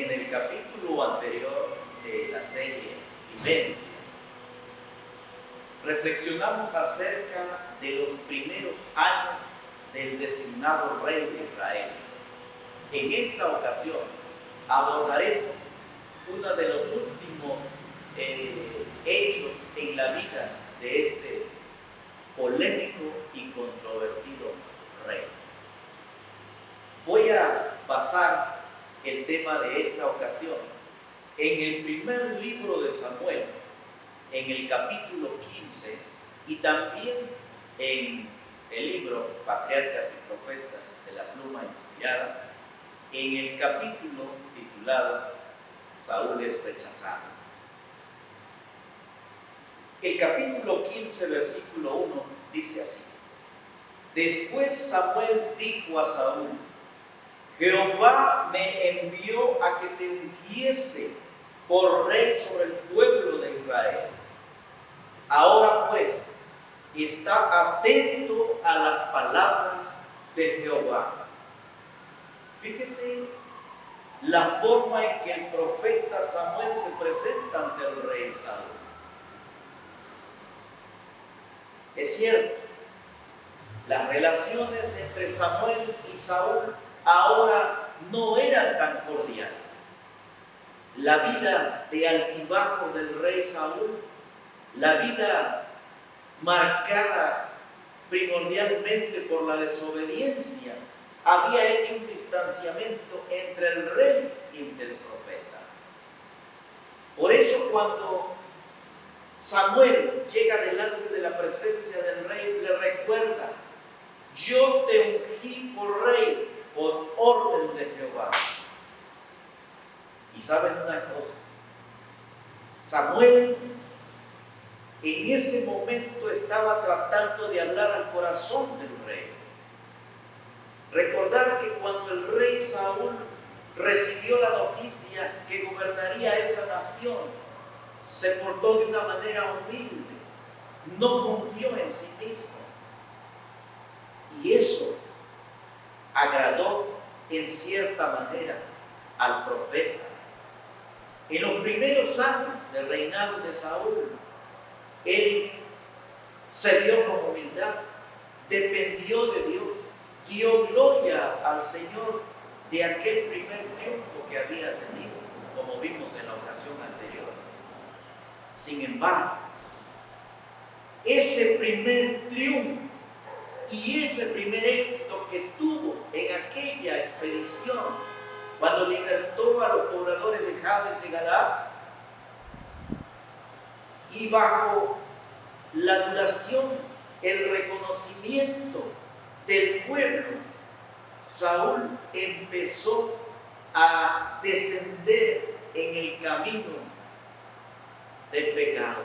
en el capítulo anterior de la serie Vivencias, reflexionamos acerca de los primeros años del designado rey de Israel. En esta ocasión abordaremos uno de los últimos hechos en la vida de este polémico y controvertido rey. Voy a basar el tema de esta ocasión en el primer libro de Samuel, en el capítulo 15, y también en el libro Patriarcas y Profetas de la pluma inspirada, en el capítulo titulado Saúl es rechazado. El capítulo 15, versículo 1 dice así: Después Samuel dijo a Saúl: Jehová me envió a que te ungiese por rey sobre el pueblo de Israel. Ahora pues, está atento a las palabras de Jehová. Fíjese la forma en que el profeta Samuel se presenta ante el rey Saúl. Es cierto, las relaciones entre Samuel y Saúl ahora no eran tan cordiales. La vida de altibajo del rey Saúl, la vida marcada primordialmente por la desobediencia, había hecho un distanciamiento entre el rey y entre el profeta. Por eso cuando Samuel llega delante de la presencia del rey, le recuerda: yo te ungí por rey por orden de Jehová. Y saben una cosa, Samuel en ese momento estaba tratando de hablar al corazón del rey. Recordar que cuando el rey Saúl recibió la noticia que gobernaría esa nación, se portó de una manera humilde, no confió en sí mismo. Y eso agradó en cierta manera al profeta. En los primeros años del reinado de Saúl, él se dio con humildad, dependió de Dios, dio gloria al Señor de aquel primer triunfo que había tenido, como vimos en la ocasión anterior. Sin embargo, ese primer triunfo y ese primer éxito que tuvo en aquella expedición, cuando libertó a los pobladores de Jabes de Galaad, y bajo la adulación, el reconocimiento del pueblo, Saúl empezó a descender en el camino del pecado.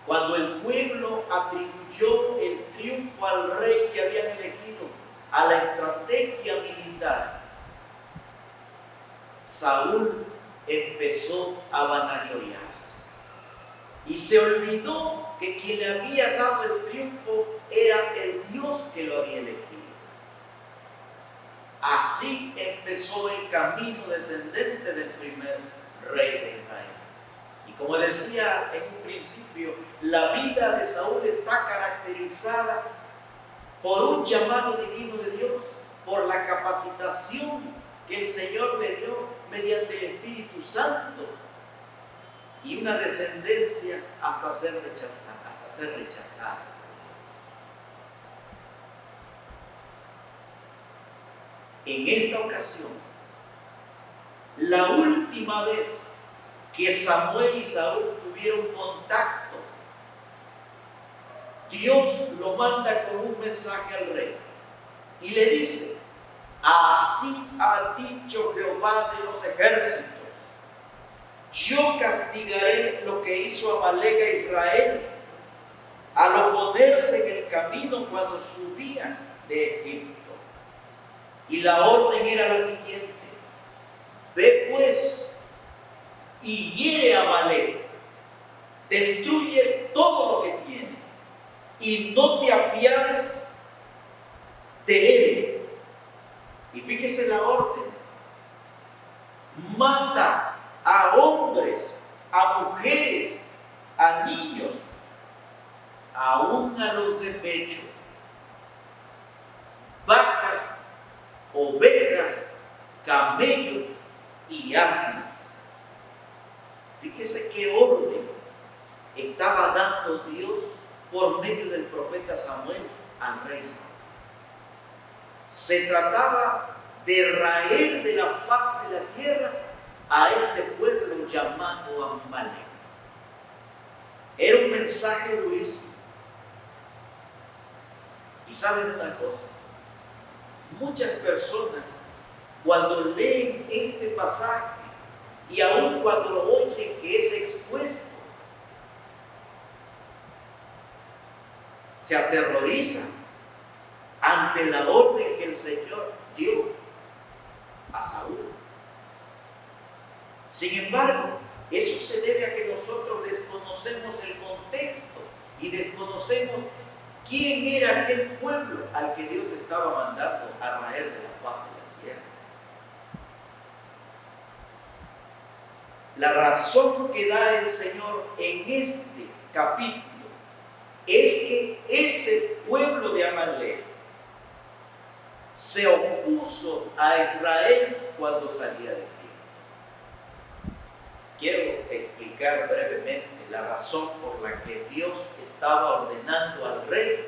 Cuando el pueblo atribuyó el triunfo al rey que habían elegido a la estrategia militar, Saúl empezó a vanagloriarse y se olvidó que quien le había dado el triunfo era el Dios que lo había elegido. Así empezó el camino descendente del primer rey de Israel. Y como decía en un principio, la vida de Saúl está caracterizada por un llamado divino de Dios, por la capacitación que el Señor le dio mediante el Espíritu Santo, y una descendencia hasta ser rechazada. En esta ocasión, la última vez que Samuel y Saúl tuvieron contacto, Dios lo manda con un mensaje al rey y le dice: así ha dicho Jehová de los ejércitos, yo castigaré lo que hizo Amalek a Israel al oponerse en el camino cuando subía de Egipto. Y la orden era la siguiente: ve pues y hiere a Amalek, destruye todo lo que tiene y no te apiades de él. Y fíjese la orden: animales de pecho, vacas, ovejas, camellos y asnos. Fíjese qué orden estaba dando Dios por medio del profeta Samuel al rey Saúl. Se trataba de raer de la faz de la tierra a este pueblo llamado Amalek. Era un mensaje durísimo. Y saben una cosa, muchas personas cuando leen este pasaje y aun cuando oyen que es expuesto, se aterrorizan ante la orden que el Señor dio a Saúl. Sin embargo, eso se debe a que nosotros desconocemos el contexto y desconocemos quién era aquel pueblo al que Dios estaba mandando a raer de la faz de la tierra. La razón que da el Señor en este capítulo es que ese pueblo de Amalek se opuso a Israel cuando salía de Egipto. Quiero explicar brevemente la razón por la que Dios estaba ordenando al rey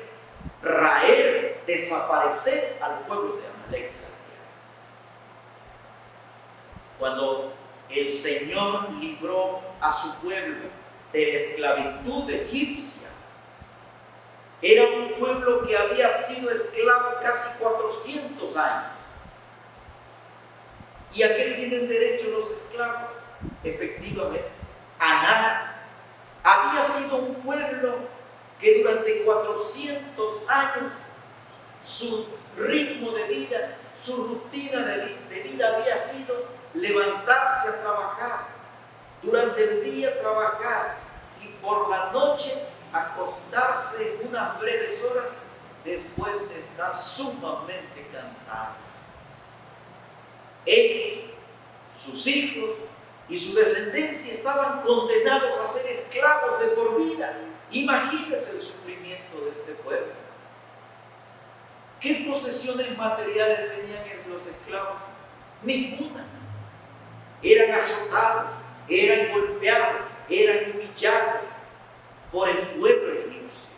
raer, desaparecer al pueblo de Amalek de la tierra. Cuando el Señor libró a su pueblo de la esclavitud egipcia, era un pueblo que había sido esclavo casi 400 años. ¿Y a qué tienen derecho los esclavos? Efectivamente, a nada. Había sido un pueblo que durante 400 años su ritmo de vida, su rutina de vida había sido levantarse a trabajar, durante el día trabajar y por la noche acostarse unas breves horas después de estar sumamente cansados. Ellos, sus hijos y su descendencia estaban condenados a ser esclavos de por vida. Imagínense el sufrimiento de este pueblo. ¿Qué posesiones materiales tenían los esclavos? Ninguna. Eran azotados, eran golpeados, eran humillados por el pueblo egipcio.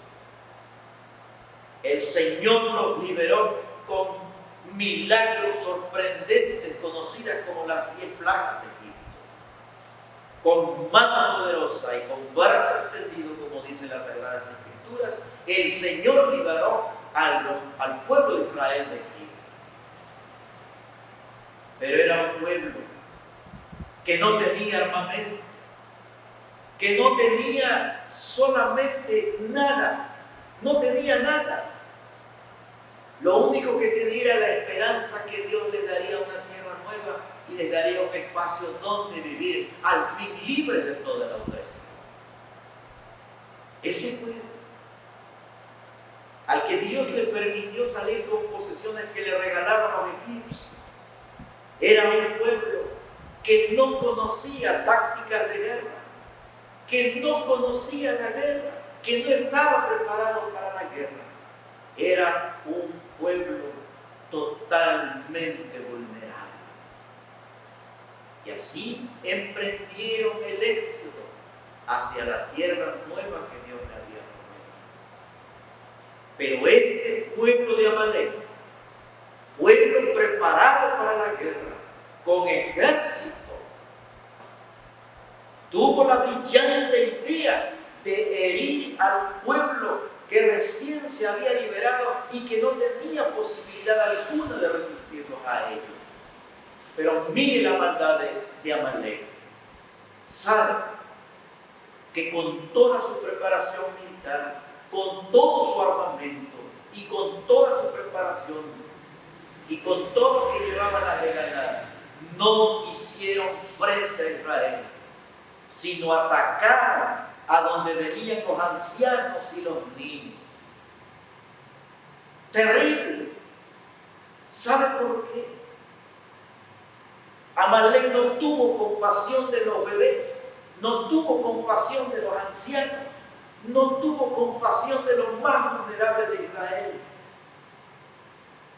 El Señor los liberó con milagros sorprendentes, conocidas como las 10 plagas de Egipto. Con mano poderosa y con brazo extendido, como dicen las Sagradas Escrituras, el Señor liberó al pueblo de Israel de Egipto. Pero era un pueblo que no tenía armamento, que no tenía solamente nada, no tenía nada. Lo único que tenía era la esperanza que Dios les daría una tierra nueva y les daría un espacio donde vivir, al fin libres de toda la opresión. Ese pueblo, al que Dios le permitió salir con posesiones que le regalaron los egipcios, era un pueblo que no conocía tácticas de guerra, que no conocía la guerra, que no estaba preparado para la guerra. Era un pueblo totalmente vulnerable. Y así emprendieron el éxodo hacia la tierra nueva que Dios le había prometido. Pero este pueblo de Amalek, pueblo preparado para la guerra, con ejército, tuvo la brillante idea de herir al pueblo que recién se había liberado y que no tenía posibilidad alguna de resistirlos a ellos. Pero mire la maldad de Amalek. Sabe que con toda su preparación militar, con todo su armamento y con toda su preparación y con todo lo que llevaban a de ganar, no hicieron frente a Israel, sino atacaron a donde venían los ancianos y los niños. Terrible. ¿Sabe por qué? Amalek no tuvo compasión de los bebés, no tuvo compasión de los ancianos, no tuvo compasión de los más vulnerables de Israel.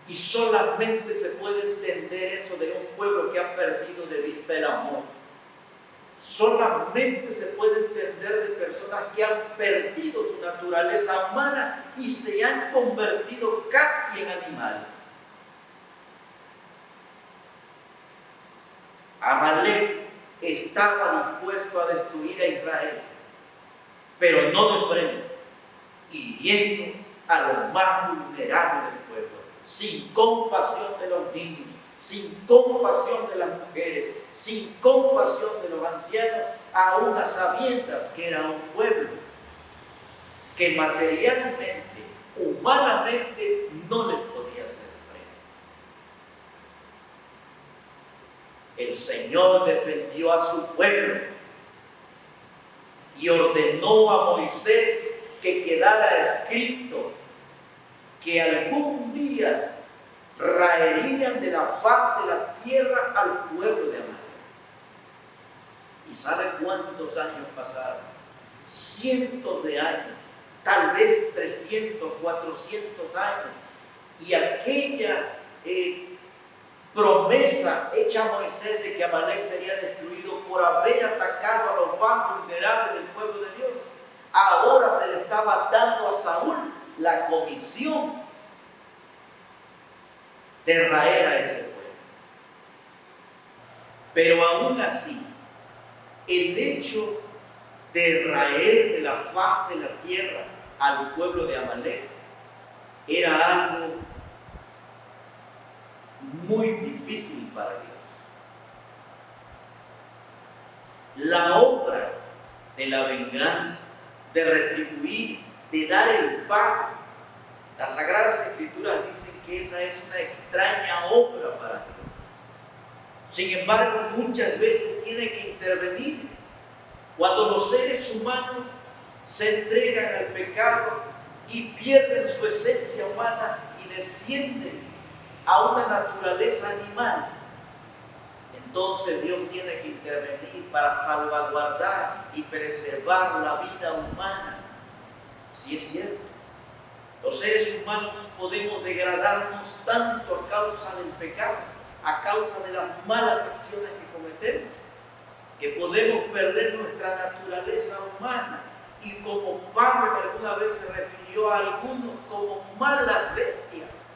Y solamente se puede entender eso de un pueblo que ha perdido de vista el amor. Solamente se puede entender de personas que han perdido su naturaleza humana y se han convertido casi en animales. Amalek estaba dispuesto a destruir a Israel, pero no de frente, hiriendo a los más vulnerables del pueblo, sin compasión de los niños, sin compasión de las mujeres, sin compasión de los ancianos, aún a sabiendas que era un pueblo que materialmente, humanamente, no les podía hacer frente. El Señor defendió a su pueblo y ordenó a Moisés que quedara escrito que algún día raerían de la faz de la tierra al pueblo de Amalek. ¿Y sabe cuántos años pasaron? Cientos de años, tal vez 300, 400 años. Y aquella promesa hecha a Moisés de que Amalek sería destruido por haber atacado a los más vulnerables del pueblo de Dios, ahora se le estaba dando a Saúl la comisión de raer a ese pueblo. Pero aún así, el hecho de raer de la faz de la tierra al pueblo de Amalek era algo muy difícil para Dios. La obra de la venganza, de retribuir, de dar el pago, las Sagradas Escrituras dicen que esa es una extraña obra para Dios. Sin embargo, muchas veces tiene que intervenir cuando los seres humanos se entregan al pecado y pierden su esencia humana y descienden a una naturaleza animal. Entonces Dios tiene que intervenir para salvaguardar y preservar la vida humana. Si es cierto, los seres humanos podemos degradarnos tanto a causa del pecado, a causa de las malas acciones que cometemos, que podemos perder nuestra naturaleza humana. Y como Pablo alguna vez se refirió a algunos como malas bestias,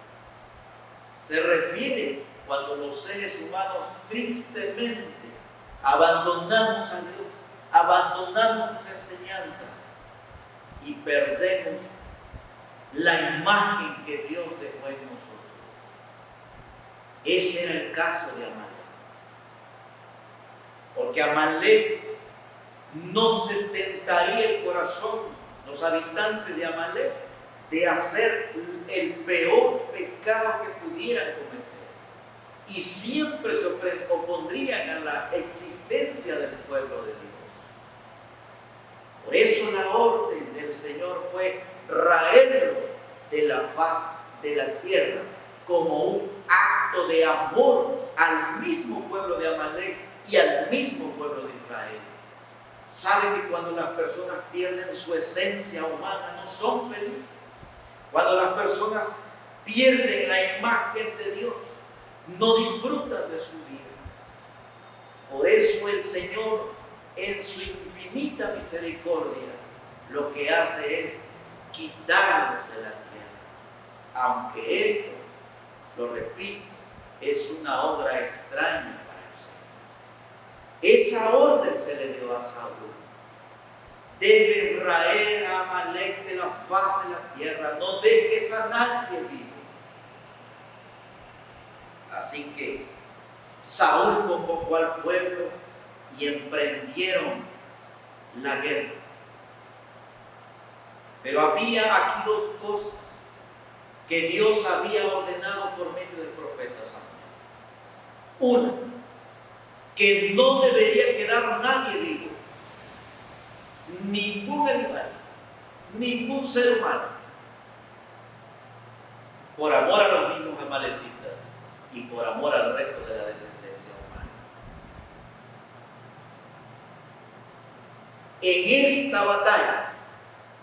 se refiere cuando los seres humanos tristemente abandonamos a Dios, abandonamos sus enseñanzas y perdemos la imagen que Dios dejó en nosotros. Ese era el caso de Amalek. Porque Amalek no se tentaría el corazón, los habitantes de Amalek, de hacer el peor pecado que pudieran cometer. Y siempre se opondrían a la existencia del pueblo de Dios. Por eso la orden del Señor fue raerlos de la faz de la tierra como un acto de amor al mismo pueblo de Amalek y al mismo pueblo de Israel. Sabe que cuando las personas pierden su esencia humana no son felices. Cuando las personas pierden la imagen de Dios, no disfrutan de su vida. Por eso el Señor, en su infinita misericordia, lo que hace es quitarlos de la tierra. Aunque esto, lo repito, es una obra extraña para el Señor. Esa orden se le dio a Saúl. Debe raer a Amalek de la faz de la tierra, no dejes a nadie vivo. Así que Saúl convocó al pueblo y emprendieron la guerra. Pero había aquí dos cosas que Dios había ordenado por medio del profeta Samuel. Una, que no debería quedar nadie vivo, ningún animal, ningún ser humano, por amor a los mismos amalecitas y por amor al resto de la descendencia humana. En esta batalla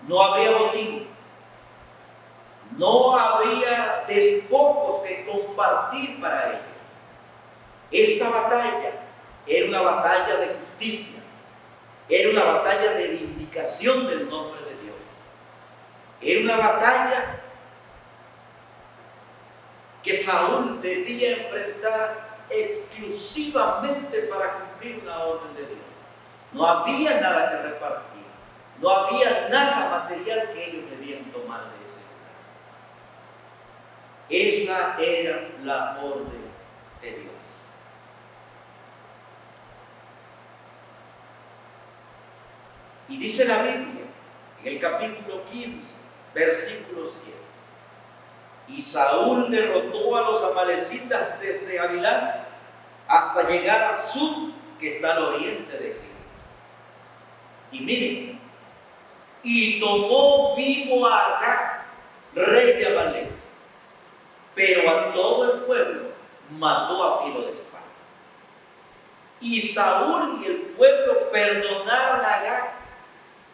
no habría botín, no habría despojos que compartir para ellos. Esta batalla era una batalla de justicia, era una batalla de vindicación del nombre de Dios, era una batalla que Saúl debía enfrentar exclusivamente para cumplir una orden de Dios. No había nada que repartir, no había nada material que ellos debían tomar de ese lugar. Esa era la orden de Dios. Y dice la Biblia, en el capítulo 15, versículo 7, y Saúl derrotó a los amalecitas desde Avilán hasta llegar a Sur, que está al oriente de Egipto. Y miren, y tomó vivo a Agag, rey de Amalec, pero a todo el pueblo mató a filo de espada. Y Saúl y el pueblo perdonaron a Agag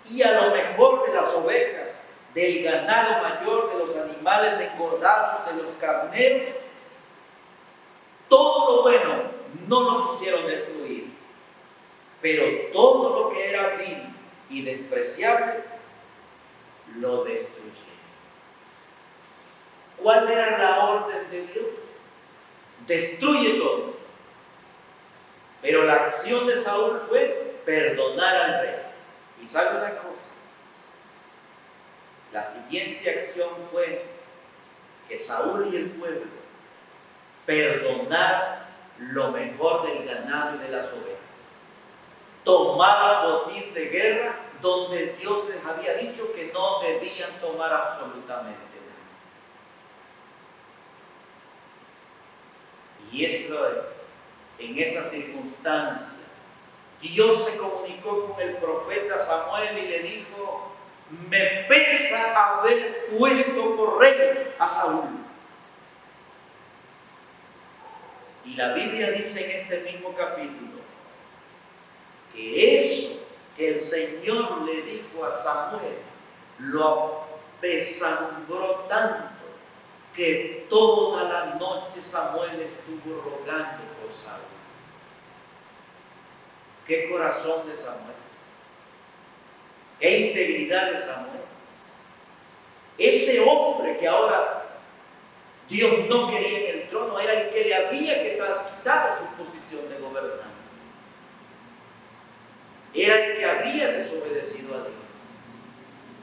y a lo mejor de las ovejas, del ganado mayor, de los animales engordados, de los carneros. Todo lo bueno no lo quisieron destruir, pero todo lo que era vil y despreciable lo destruyeron. ¿Cuál era la orden de Dios? Destruye todo. Pero la acción de Saúl fue perdonar al rey. Y sabe una cosa, la siguiente acción fue que Saúl y el pueblo perdonaron lo mejor del ganado y de las ovejas. Tomaban botín de guerra donde Dios les había dicho que no debían tomar absolutamente nada. Y en esa circunstancia, Dios se comunicó con el profeta Samuel y le dijo: me pesa haber puesto por rey a Saúl. Y la Biblia dice en este mismo capítulo que eso que el Señor le dijo a Samuel lo apesadumbró tanto que toda la noche Samuel estuvo rogando por Saúl. Qué corazón de Samuel, qué integridad de Samuel. Ese hombre que ahora Dios no quería en el trono era el que le había quitado su posición de gobernante. Era el que había desobedecido a Dios.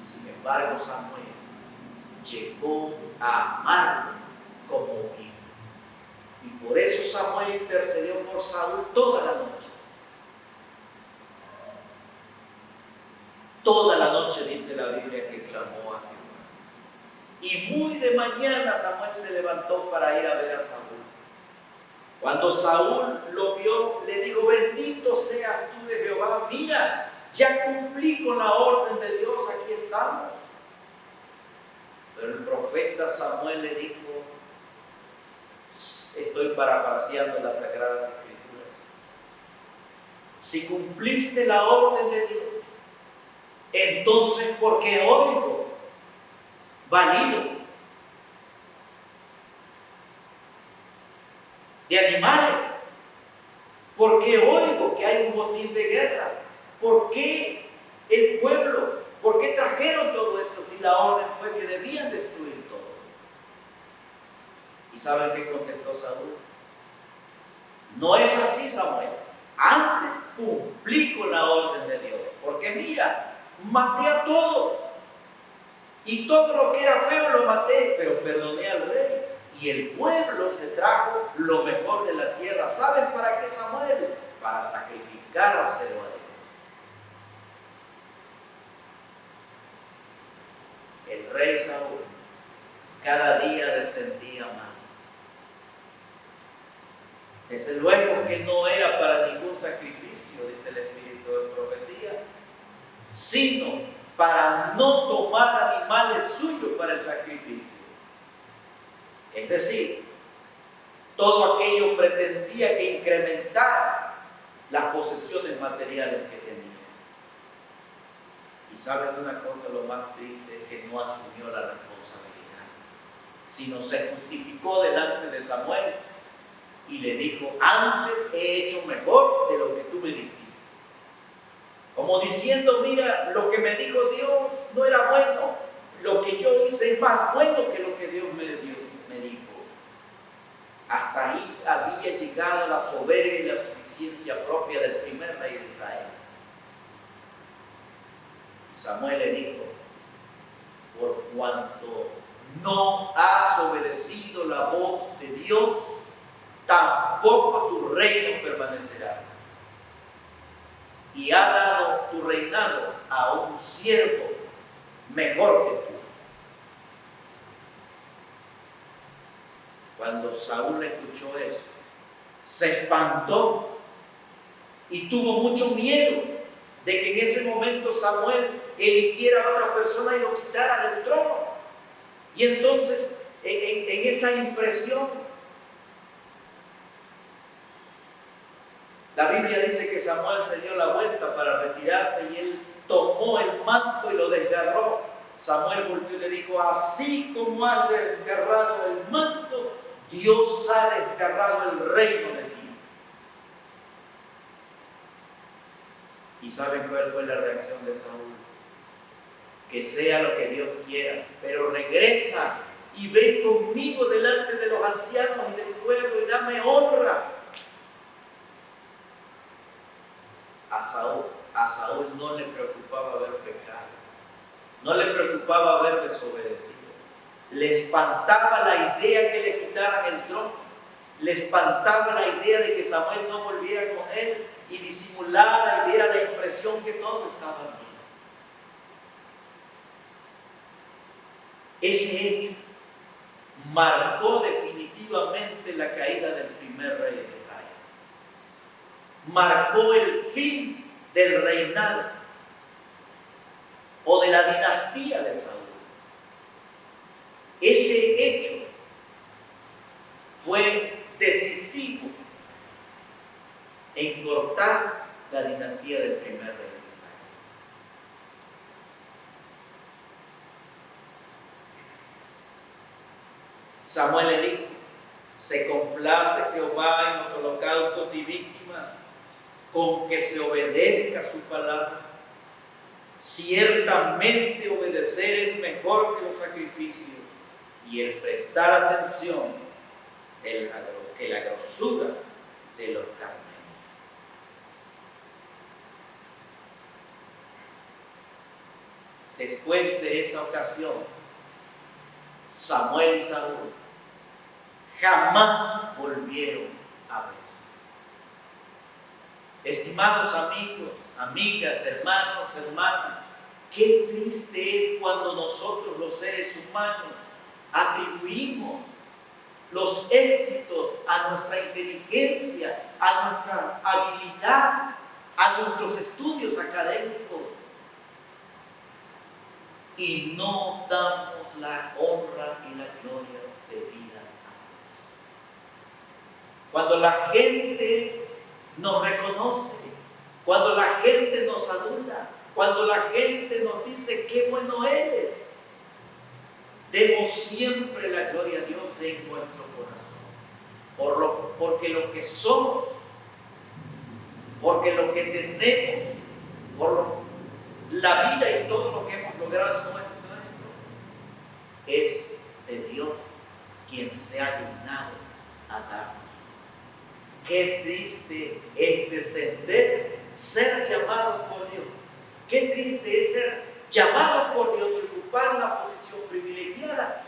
Sin embargo, Samuel llegó a amarlo como un hijo. Y por eso Samuel intercedió por Saúl toda la noche. Toda la noche dice la Biblia que clamó a Jehová. Y muy de mañana Samuel se levantó para ir a ver a Saúl. Cuando Saúl lo vio, le dijo: bendito seas tú de Jehová, mira, ya cumplí con la orden de Dios, aquí estamos. Pero el profeta Samuel le dijo, estoy parafraseando las Sagradas Escrituras, si cumpliste la orden de Dios, entonces ¿por qué oigo balido de animales? ¿Por qué oigo que hay un botín de guerra? ¿Por qué el pueblo? ¿Por qué trajeron todo esto si la orden fue que debían destruir todo? ¿Y saben qué contestó Saúl? No es así, Samuel. Antes cumplí con la orden de Dios, porque mira, maté a todos y todo lo que era feo lo maté, pero perdoné al rey y el pueblo se trajo lo mejor de la tierra. ¿Saben para qué, Samuel? Para sacrificárselo a Dios. El rey Saúl cada día descendía más. Desde luego que no era para ningún sacrificio, dice el Espíritu de profecía, sino para no tomar animales suyos para el sacrificio. Es decir, todo aquello pretendía que incrementara las posesiones materiales que tenía. Y Y saben una cosa, lo más triste es que no asumió la responsabilidad, sino se justificó delante de Samuel y le dijo: antes he hecho mejor de lo que tú me dijiste. Como diciendo: mira, lo que me dijo Dios no era bueno, lo que yo hice es más bueno que lo que Dios me dijo. Hasta ahí había llegado la soberbia y la suficiencia propia del primer rey de Israel. Samuel le dijo: por cuanto no has obedecido la voz de Dios, tampoco tu reino permanecerá. Y ha dado tu reinado a un siervo mejor que tú. Cuando Saúl escuchó eso, se espantó y tuvo mucho miedo de que en ese momento Samuel eligiera a otra persona y lo quitara del trono. Y entonces, en esa impresión, la Biblia dice que Samuel se dio la vuelta para retirarse y él tomó el manto y lo desgarró. Samuel volvió y le dijo: así como has desgarrado el manto, Dios ha desgarrado el reino de ti. ¿Y saben cuál fue la reacción de Saúl? Que sea lo que Dios quiera, pero regresa y ven conmigo delante de los ancianos y del pueblo y dame honra. A Saúl no le preocupaba haber pecado, no le preocupaba haber desobedecido. Le espantaba la idea que le quitaran el trono, le espantaba la idea de que Samuel no volviera con él y disimulara y diera la impresión que todo estaba bien. Ese hecho marcó definitivamente la caída del primer rey de Israel. Marcó el fin del reinado o de la dinastía de Saúl. Ese hecho fue decisivo en cortar la dinastía del primer rey de Israel. Samuel le dijo: se complace Jehová en los holocaustos y víctimas, con que se obedezca su palabra. Ciertamente obedecer es mejor que los sacrificios, y el prestar atención que la grosura de los carneros. Después de esa ocasión, Samuel y Saúl jamás volvieron a verse. Estimados amigos, amigas, hermanos, hermanas, qué triste es cuando nosotros, los seres humanos, atribuimos los éxitos a nuestra inteligencia, a nuestra habilidad, a nuestros estudios académicos y no damos la honra y la gloria debida a Dios. Cuando la gente nos reconoce, cuando la gente nos adula, cuando la gente nos dice qué bueno eres, demos siempre la gloria a Dios en nuestro corazón, porque lo que somos, porque lo que tenemos, por la vida y todo lo que hemos logrado no es nuestro, es de Dios, quien se ha dignado a darnos. Qué triste es descender, ser llamados por Dios. Qué triste es ser llamados por Dios y ocupar una posición privilegiada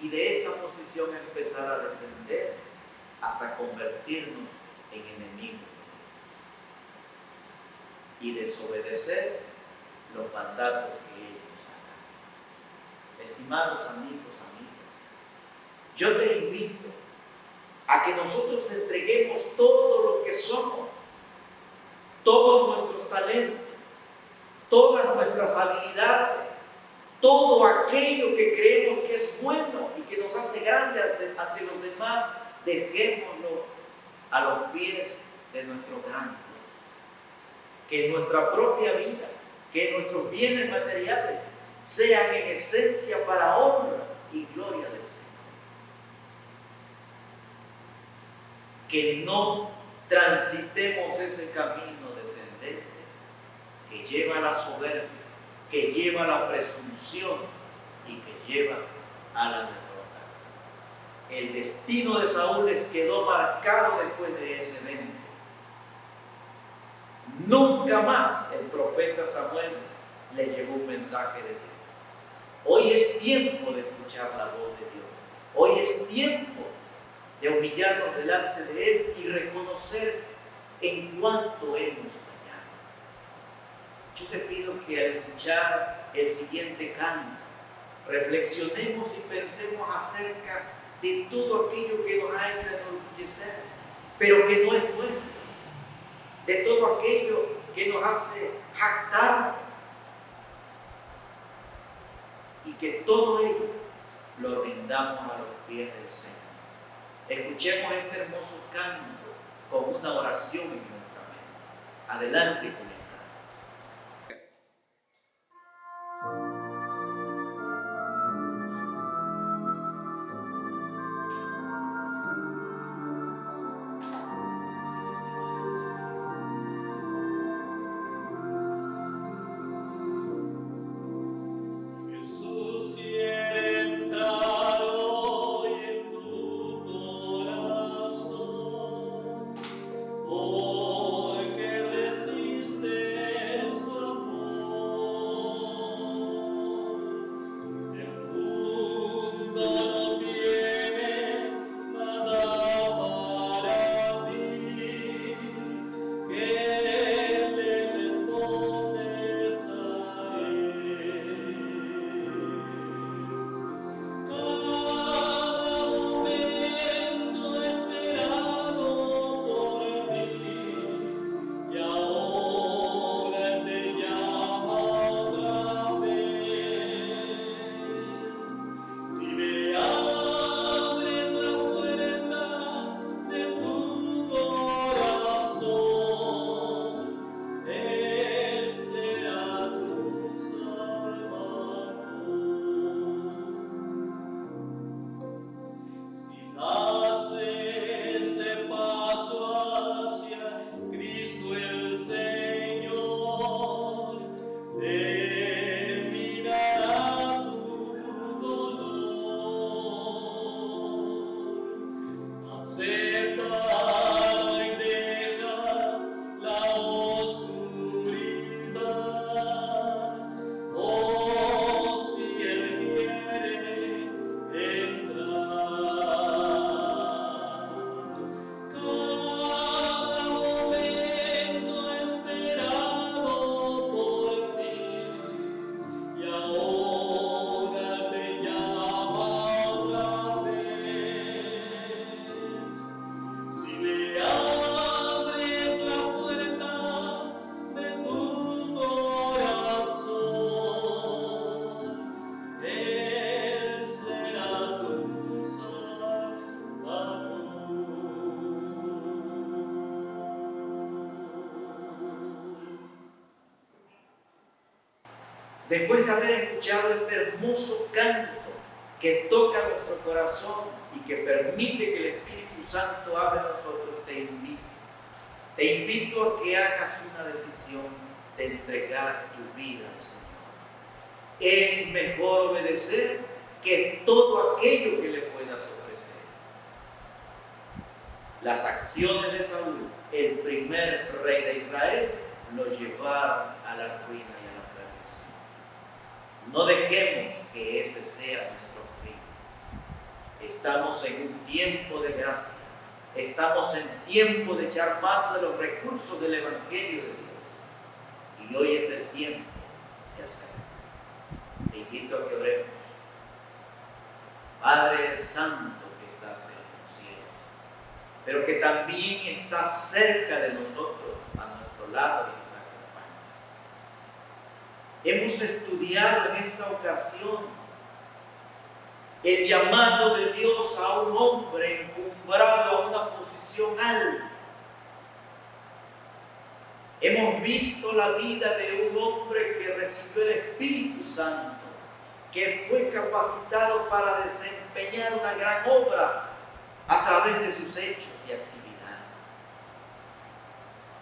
y de esa posición empezar a descender hasta convertirnos en enemigos de Dios y desobedecer los mandatos que Él nos ha dado. Estimados amigos, amigas, yo te invito a que nosotros entreguemos todo lo que somos, todos nuestros talentos, todas nuestras habilidades, todo aquello que creemos que es bueno y que nos hace grandes ante los demás, dejémoslo a los pies de nuestro gran Dios. Que en nuestra propia vida que nuestros bienes materiales sean en esencia para honra y gloria del Señor. Que no transitemos ese camino descendente que lleva a la soberbia, que lleva a la presunción y que lleva a la derrota. El destino de Saúl quedó marcado después de ese evento. Nunca más el profeta Samuel le llegó un mensaje de Dios. Hoy es tiempo de escuchar la voz de Dios. Hoy es tiempo de humillarnos delante de Él y reconocer en cuánto hemos fallado. Yo te pido que al escuchar el siguiente canto, reflexionemos y pensemos acerca de todo aquello que nos ha hecho enorgullecer, pero que no es nuestro, de todo aquello que nos hace jactarnos, y que todo ello lo rindamos a los pies del Señor. Escuchemos este hermoso canto con una oración en nuestra mente. Adelante con el canto. Después de haber escuchado este hermoso canto que toca nuestro corazón y que permite que el Espíritu Santo hable a nosotros, te invito a que hagas una decisión de entregar tu vida al Señor. Es mejor obedecer que todo aquello que le puedas ofrecer. Las acciones de Saúl, el primer rey de Israel, lo llevaron a la ruina. No dejemos que ese sea nuestro fin. Estamos en un tiempo de gracia. Estamos en tiempo de echar mano de los recursos del Evangelio de Dios. Y hoy es el tiempo de hacerlo. Te invito a que oremos. Padre Santo que estás en los cielos, pero que también estás cerca de nosotros, a nuestro lado y nos acompañas. Hemos estudiado en esta ocasión el llamado de Dios a un hombre encumbrado a una posición alta. Hemos visto la vida de un hombre que recibió el Espíritu Santo, que fue capacitado para desempeñar una gran obra a través de sus hechos y actividades.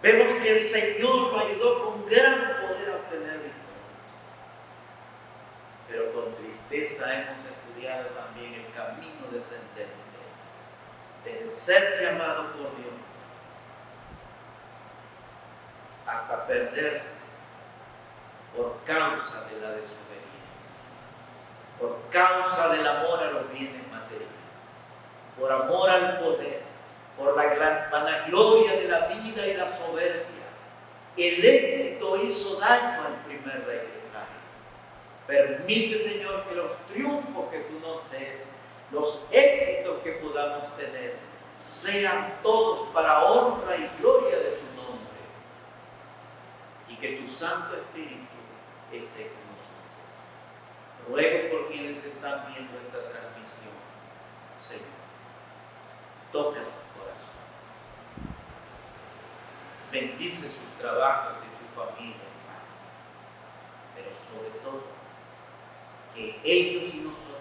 Vemos que el Señor lo ayudó con gran poder a obtener victorias. Pero con tristeza hemos estudiado también el camino descendente del ser llamado por Dios hasta perderse por causa de la desobediencia, por causa del amor a los bienes materiales, por amor al poder, por la gran vanagloria de la vida y la soberbia. El éxito hizo daño al primer rey de Israel. Permite, Señor, que los triunfos que tú nos des, los éxitos que podamos tener, sean todos para honra y gloria de tu nombre, y que tu Santo Espíritu esté con nosotros. Ruego por quienes están viendo esta transmisión, Señor, toca sus corazones, bendice sus trabajos y su familia, pero sobre todo, que ellos y nosotros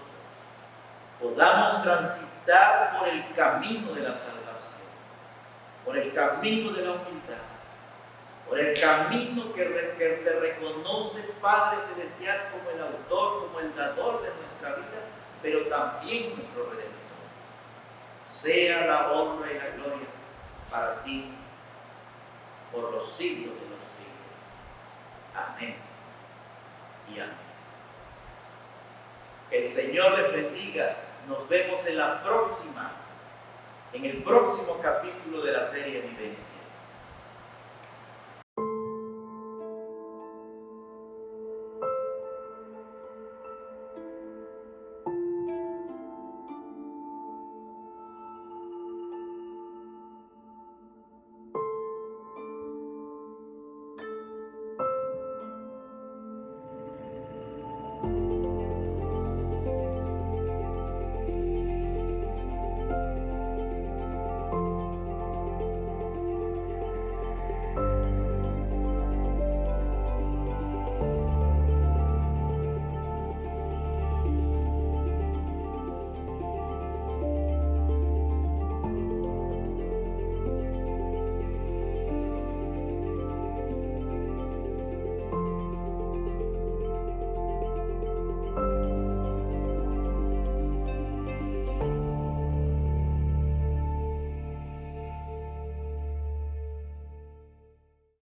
podamos transitar por el camino de la salvación, por el camino de la humildad, por el camino que te reconoce, Padre Celestial, como el autor, como el dador de nuestra vida, pero también nuestro Redentor. Sea la honra y la gloria para ti por los siglos de los siglos. Amén y amén. Que el Señor les bendiga. Nos vemos en el próximo capítulo de la serie Vivencias.